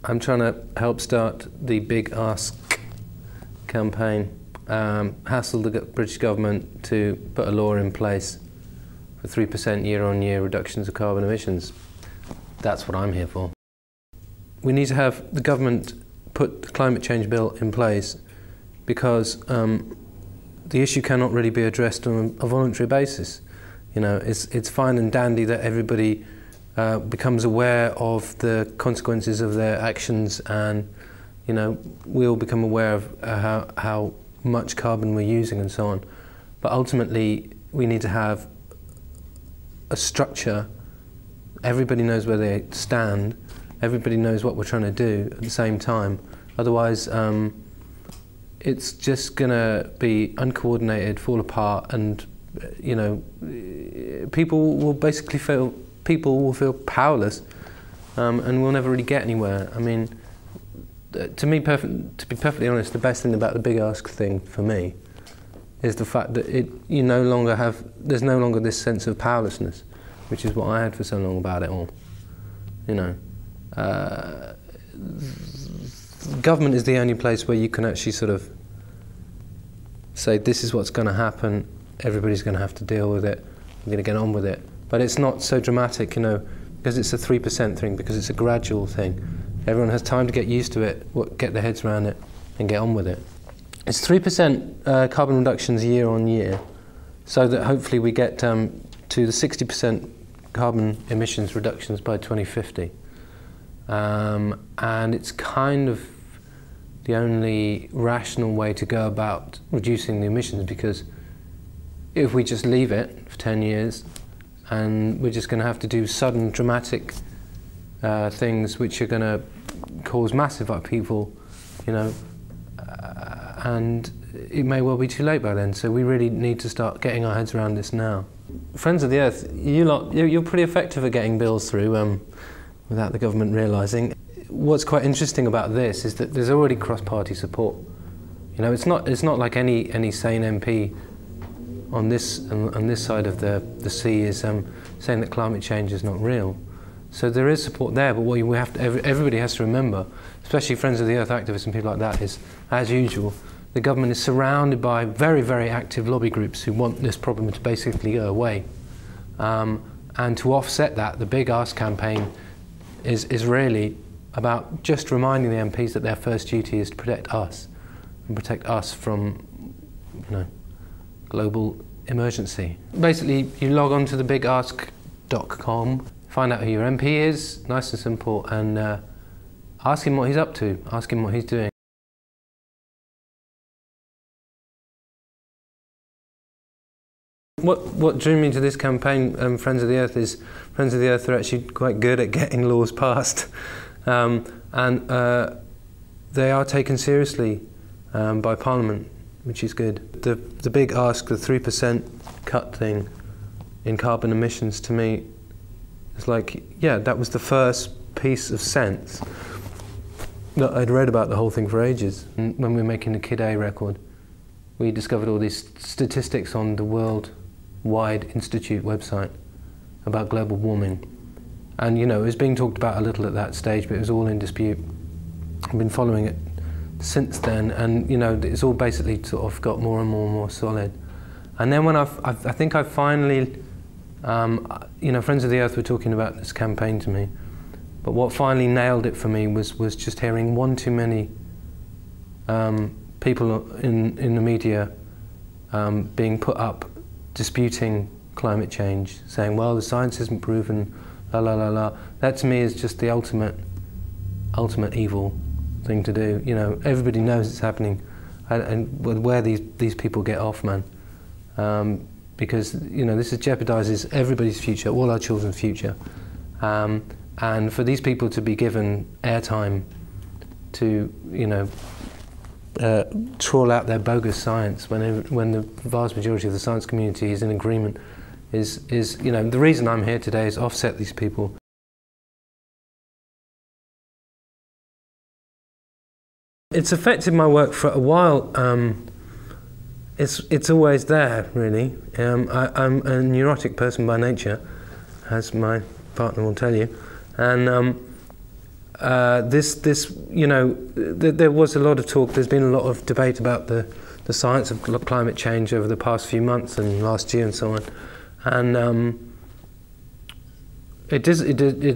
I'm trying to help start the Big Ask campaign, hassle the British government to put a law in place for 3% year-on-year reductions of carbon emissions. That's what I'm here for. We need to have the government put the climate change bill in place because the issue cannot really be addressed on a voluntary basis. You know, it's fine and dandy that everybody becomes aware of the consequences of their actions, and you know, we all become aware of how much carbon we're using and so on. But ultimately, we need to have a structure. Everybody knows where they stand. Everybody knows what we're trying to do at the same time. Otherwise, it's just going to be uncoordinated, fall apart, and you know, people will feel powerless, and we'll never really get anywhere. I mean, to be perfectly honest, the best thing about the Big Ask thing for me is the fact that there's no longer this sense of powerlessness, which is what I had for so long about it all. You know, government is the only place where you can actually sort of say, this is what's going to happen, everybody's going to have to deal with it, we're going to get on with it. But it's not so dramatic, you know, because it's a 3% thing, because it's a gradual thing. Everyone has time to get used to it, get their heads around it, and get on with it. It's 3% carbon reductions year on year, so that hopefully we get to the 60% carbon emissions reductions by 2050. And it's kind of the only rational way to go about reducing the emissions, because if we just leave it for 10 years, and we're just going to have to do sudden, dramatic things which are going to cause massive upheaval, you know, and it may well be too late by then. So we really need to start getting our heads around this now. Friends of the Earth, you're pretty effective at getting bills through without the government realising. What's quite interesting about this is that there's already cross-party support. You know, it's not like any sane MP on this side of the sea is saying that climate change is not real. So there is support there, but what everybody has to remember, especially Friends of the Earth activists and people like that, is, as usual, the government is surrounded by very, very active lobby groups who want this problem to basically go away. And to offset that, the Big Ask campaign is really about just reminding the MPs that their first duty is to protect us, and protect us from, you know, global emergency. Basically, you log on to thebigask.com, find out who your MP is, nice and simple, and ask him what he's up to, ask him what he's doing. What drew me to this campaign, Friends of the Earth, is Friends of the Earth are actually quite good at getting laws passed, and they are taken seriously by Parliament, which is good. The Big Ask, the 3% cut thing in carbon emissions, to me, is like, yeah, that was the first piece of sense. Look, I'd read about the whole thing for ages. And when we were making the Kid A record, we discovered all these statistics on the Worldwide Institute website about global warming. And, you know, it was being talked about a little at that stage, but it was all in dispute. I've been following it since then, and, you know, it's all basically sort of got more and more and more solid. And then when I think I finally, you know, Friends of the Earth were talking about this campaign to me, but what finally nailed it for me was just hearing one too many people in the media being put up disputing climate change, saying, well, the science isn't proven, la la la la. That to me is just the ultimate evil thing to do. You know, everybody knows it's happening, and where these people get off, man. Because, you know, this jeopardizes everybody's future, all our children's future. And for these people to be given airtime to, you know, trawl out their bogus science when the vast majority of the science community is in agreement is, you know, the reason I'm here today is offset these people. It's affected my work for a while. It's always there, really. I'm a neurotic person by nature, as my partner will tell you, and there was a lot of talk. There's been a lot of debate about the science of climate change over the past few months and last year and so on, and it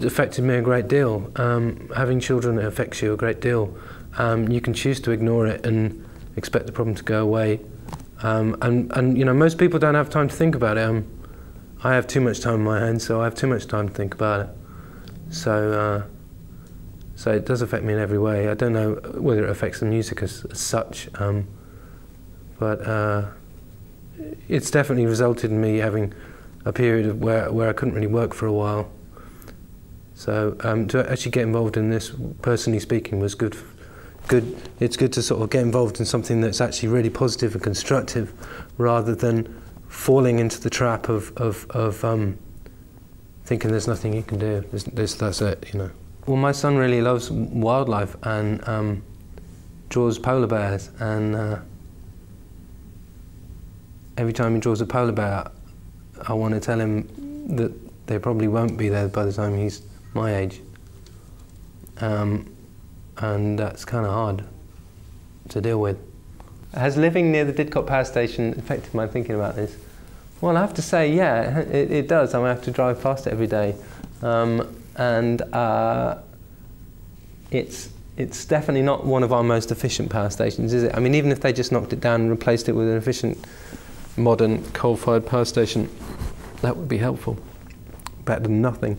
affected me a great deal. Having children, it affects you a great deal. You can choose to ignore it and expect the problem to go away, and most people don't have time to think about it. I have too much time in my hands, so I have too much time to think about it. So it does affect me in every way. I don't know whether it affects the music as such, but it's definitely resulted in me having a period of where I couldn't really work for a while. So to actually get involved in this, personally speaking, was good. It's good to sort of get involved in something that's actually really positive and constructive, rather than falling into the trap of thinking there's nothing you can do. That's it, Well, my son really loves wildlife and draws polar bears, and every time he draws a polar bear, I want to tell him that they probably won't be there by the time he's my age. And that's kind of hard to deal with. Has living near the Didcot power station affected my thinking about this? Well, I have to say, yeah, it does. I have to drive past it every day. It's definitely not one of our most efficient power stations, is it? I mean, even if they just knocked it down and replaced it with an efficient, modern coal-fired power station, that would be helpful. Better than nothing.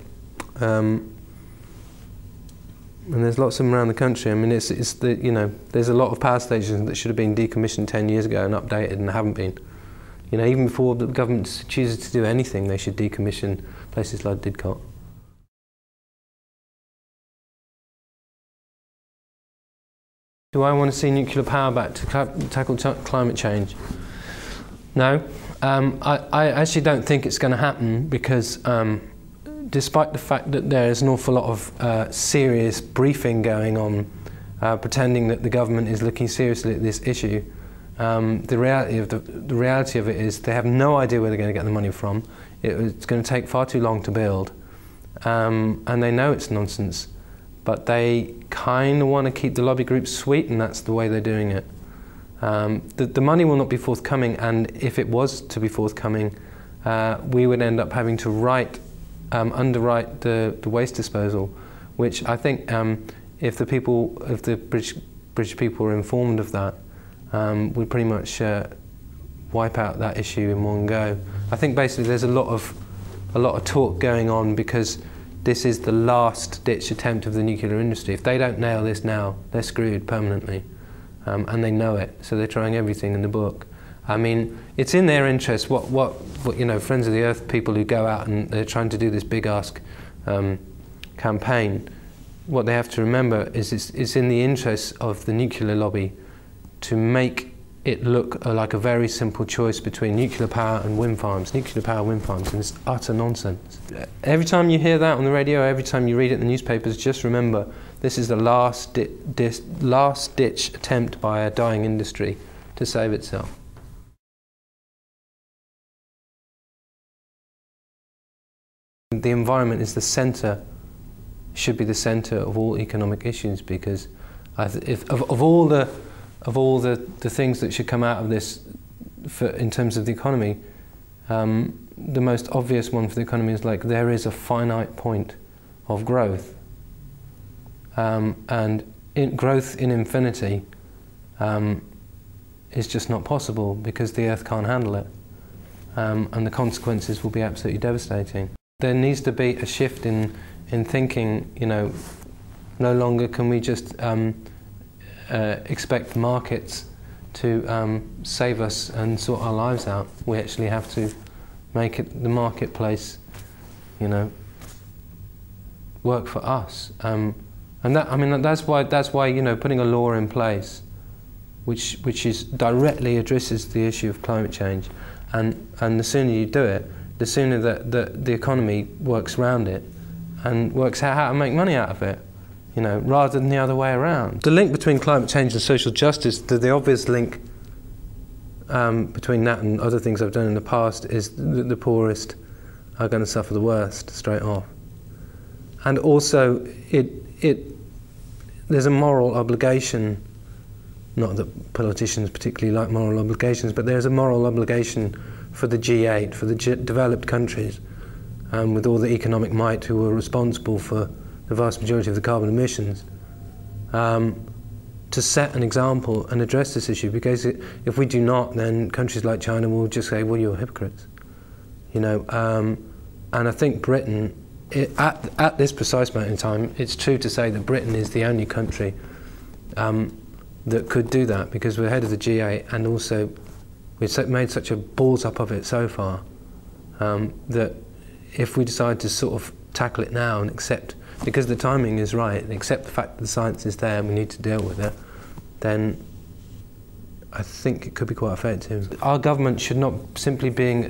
And there's lots of them around the country. I mean, there's a lot of power stations that should have been decommissioned 10 years ago and updated and haven't been. Even before the government chooses to do anything, they should decommission places like Didcot. Do I want to see nuclear power back to tackle climate change? No. I actually don't think it's going to happen, because despite the fact that there's an awful lot of serious briefing going on, pretending that the government is looking seriously at this issue, the reality of it is they have no idea where they're going to get the money from. It's going to take far too long to build, and they know it's nonsense, but they kind of want to keep the lobby groups sweet, and that's the way they're doing it. The money will not be forthcoming, and if it was to be forthcoming, we would end up having to underwrite the waste disposal, which I think if the British people were informed of that, would pretty much wipe out that issue in one go. I think basically there's a lot of talk going on because this is the last ditch attempt of the nuclear industry. If they don't nail this now, they're screwed permanently, and they know it. So they're trying everything in the book. I mean, it's in their interest. What Friends of the Earth people who go out and they're trying to do this big ask campaign, what they have to remember is it's in the interest of the nuclear lobby to make it look like a very simple choice between nuclear power and wind farms, and it's utter nonsense. Every time you hear that on the radio, every time you read it in the newspapers, just remember this is the last ditch attempt by a dying industry to save itself. The environment is the centre, should be the centre of all economic issues, because of all the things that should come out of this in terms of the economy, the most obvious one for the economy is there is a finite point of growth, and growth in infinity is just not possible, because the Earth can't handle it, and the consequences will be absolutely devastating. There needs to be a shift in thinking. No longer can we just expect markets to save us and sort our lives out. We actually have to make the marketplace, work for us. And that's why putting a law in place, which directly addresses the issue of climate change, and the sooner you do it, the sooner that the economy works around it and works out how to make money out of it, rather than the other way around. The link between climate change and social justice, the obvious link between that and other things I've done in the past, is that the poorest are going to suffer the worst straight off. And also, it there's a moral obligation, not that politicians particularly like moral obligations, but there's a moral obligation for the G8, for the developed countries, with all the economic might who are responsible for the vast majority of the carbon emissions, to set an example and address this issue, because if we do not, then countries like China will just say, well, you're hypocrites. You know, and I think Britain, at this precise moment in time, it's true to say that Britain is the only country that could do that, because we're head of the G8, and also we've made such a balls up of it so far, that if we decide to sort of tackle it now and accept, because the timing is right, and accept the fact that the science is there and we need to deal with it, then I think it could be quite effective. Our government should not simply be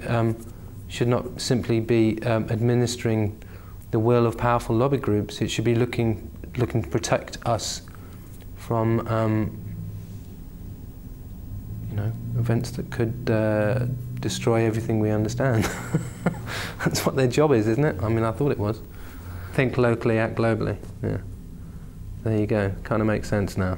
administering the will of powerful lobby groups. It should be looking to protect us from you know, events that could destroy everything we understand. That's what their job is, isn't it? I mean, I thought it was. Think locally, act globally. Yeah. There you go. Kind of makes sense now.